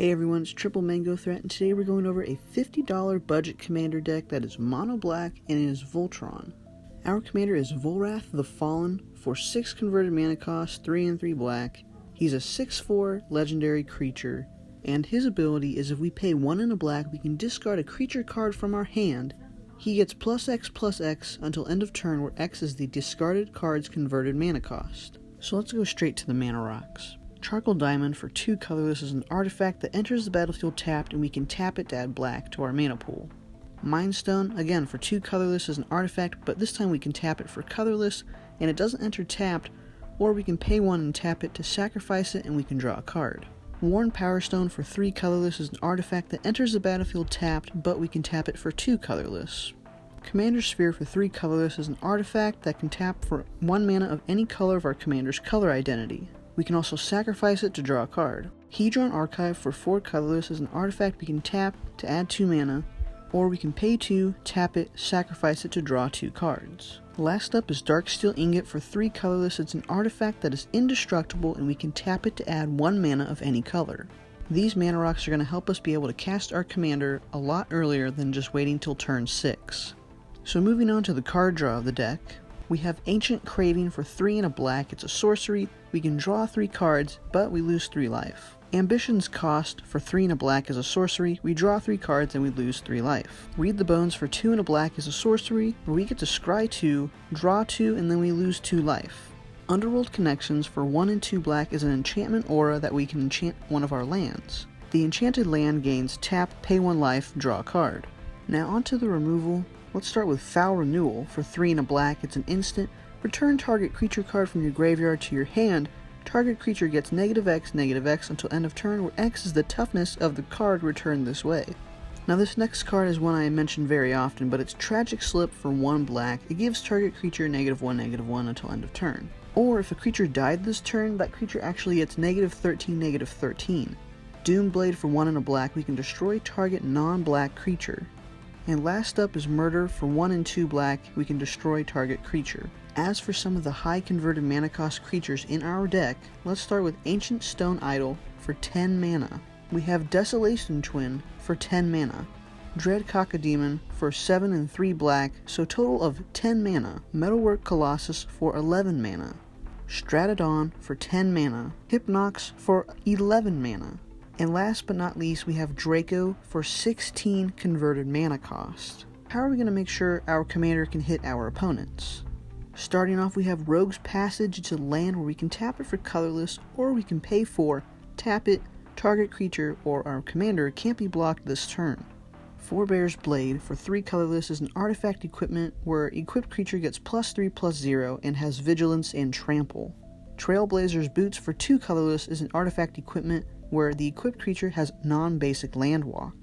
Hey everyone, it's triplemangothreat, and today we're going over a $50 budget commander deck that is mono black and it is Voltron. Our commander is Volrath the Fallen for 6 converted mana cost, 3 and 3 black. He's a 6/4 legendary creature, and his ability is if we pay 1 and a black, we can discard a creature card from our hand. He gets +X/+X until end of turn, where X is the discarded card's converted mana cost. So let's go straight to the mana rocks. Charcoal Diamond for 2 colorless is an artifact that enters the battlefield tapped, and we can tap it to add black to our mana pool. Mind Stone, again for 2 colorless, is an artifact, but this time we can tap it for colorless, and it doesn't enter tapped, or we can pay 1 and tap it to sacrifice it, and we can draw a card. Worn Power Stone for 3 colorless is an artifact that enters the battlefield tapped, but we can tap it for 2 colorless. Commander Sphere for 3 colorless is an artifact that can tap for 1 mana of any color of our commander's color identity. We can also sacrifice it to draw a card. Hedron Archive for 4 colorless is an artifact we can tap to add 2 mana, or we can pay 2, tap it, sacrifice it to draw 2 cards. Last up is Darksteel Ingot for 3 colorless. It's an artifact that is indestructible, and we can tap it to add 1 mana of any color. These mana rocks are going to help us be able to cast our commander a lot earlier than just waiting till turn 6. So moving on to the card draw of the deck, we have Ancient Craving for 3 and a black. It's a sorcery. We can draw 3 cards, but we lose 3 life. Ambition's Cost for 3 and a black is a sorcery. We draw 3 cards and we lose 3 life. Read the Bones for 2 and a black is a sorcery, where we get to scry 2, draw 2, and then we lose 2 life. Underworld Connections for 1 and 2 black is an enchantment aura that we can enchant one of our lands. The enchanted land gains tap, pay 1 life, draw a card. Now onto the removal. Let's start with Foul Renewal for 3 and a black. It's an instant. Return target creature card from your graveyard to your hand. Target creature gets -X until end of turn, where X is the toughness of the card returned this way. Now this next card is one I mention very often, but it's Tragic Slip for 1 black. It gives target creature -1/-1 until end of turn. Or if a creature died this turn, that creature actually gets -13/-13. Doomblade for 1 and a black. We can destroy target non-black creature. And last up is Murder for 1 and 2 black. We can destroy target creature. As for some of the high converted mana cost creatures in our deck, let's start with Ancient Stone Idol for 10 mana. We have Desolation Twin for 10 mana. Dread Cacodemon for 7 and 3 black, so total of 10 mana. Metalwork Colossus for 11 mana. Stratodon for 10 mana. Hypnox for 11 mana. And last but not least, we have Draco for 16 converted mana cost. How are we going to make sure our commander can hit our opponents? Starting off, we have Rogue's Passage. It's a land where we can tap it for colorless, or we can pay 4, tap it, target creature, or our commander can't be blocked this turn. Forebear's Blade for 3 colorless is an artifact equipment where equipped creature gets +3/+0 and has vigilance and trample. Trailblazer's Boots for 2 colorless is an artifact equipment where the equipped creature has non-basic land walk.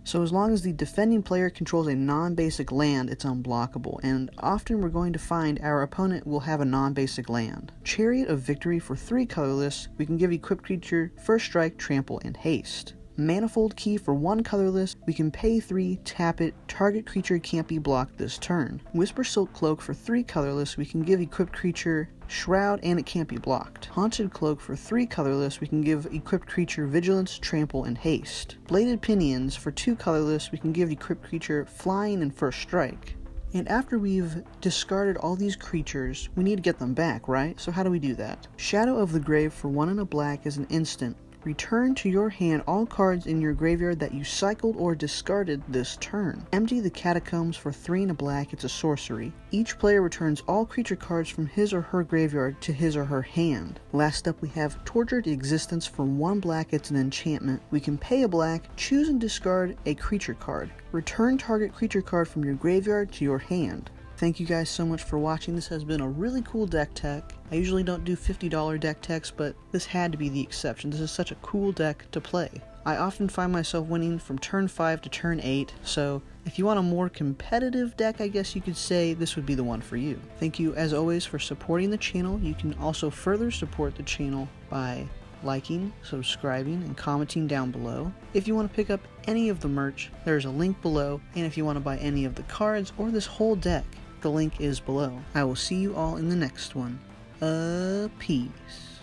So as long as the defending player controls a non-basic land, it's unblockable, and often we're going to find our opponent will have a non-basic land. Chariot of Victory for 3 colorless. We can give equipped creature first strike, trample, and haste. Manifold Key for 1 colorless. We can pay 3, tap it, target creature can't be blocked this turn. Whisper Silk Cloak for 3 colorless. We can give equipped creature Shroud and it can't be blocked. Haunted Cloak for 3 colorless. We can give equipped creature vigilance, trample, and haste. Bladed Pinions for 2 colorless. We can give equipped creature flying and first strike. And after we've discarded all these creatures, we need to get them back, right? So how do we do that? Shadow of the Grave for 1 and a black is an instant. Return to your hand all cards in your graveyard that you cycled or discarded this turn. Empty the Catacombs for 3 and a black. It's a sorcery. Each player returns all creature cards from his or her graveyard to his or her hand. Last up, we have Tortured Existence for 1 black. It's an enchantment. We can pay a black, choose and discard a creature card. Return target creature card from your graveyard to your hand. Thank you guys so much for watching. This has been a really cool deck tech. I usually don't do $50 deck techs, but this had to be the exception. This is such a cool deck to play. I often find myself winning from turn 5 to turn 8, so if you want a more competitive deck, I guess you could say this would be the one for you. Thank you as always for supporting the channel. You can also further support the channel by liking, subscribing, and commenting down below. If you want to pick up any of the merch, there's a link below, and if you want to buy any of the cards or this whole deck, the link is below. I will see you all in the next one. Peace.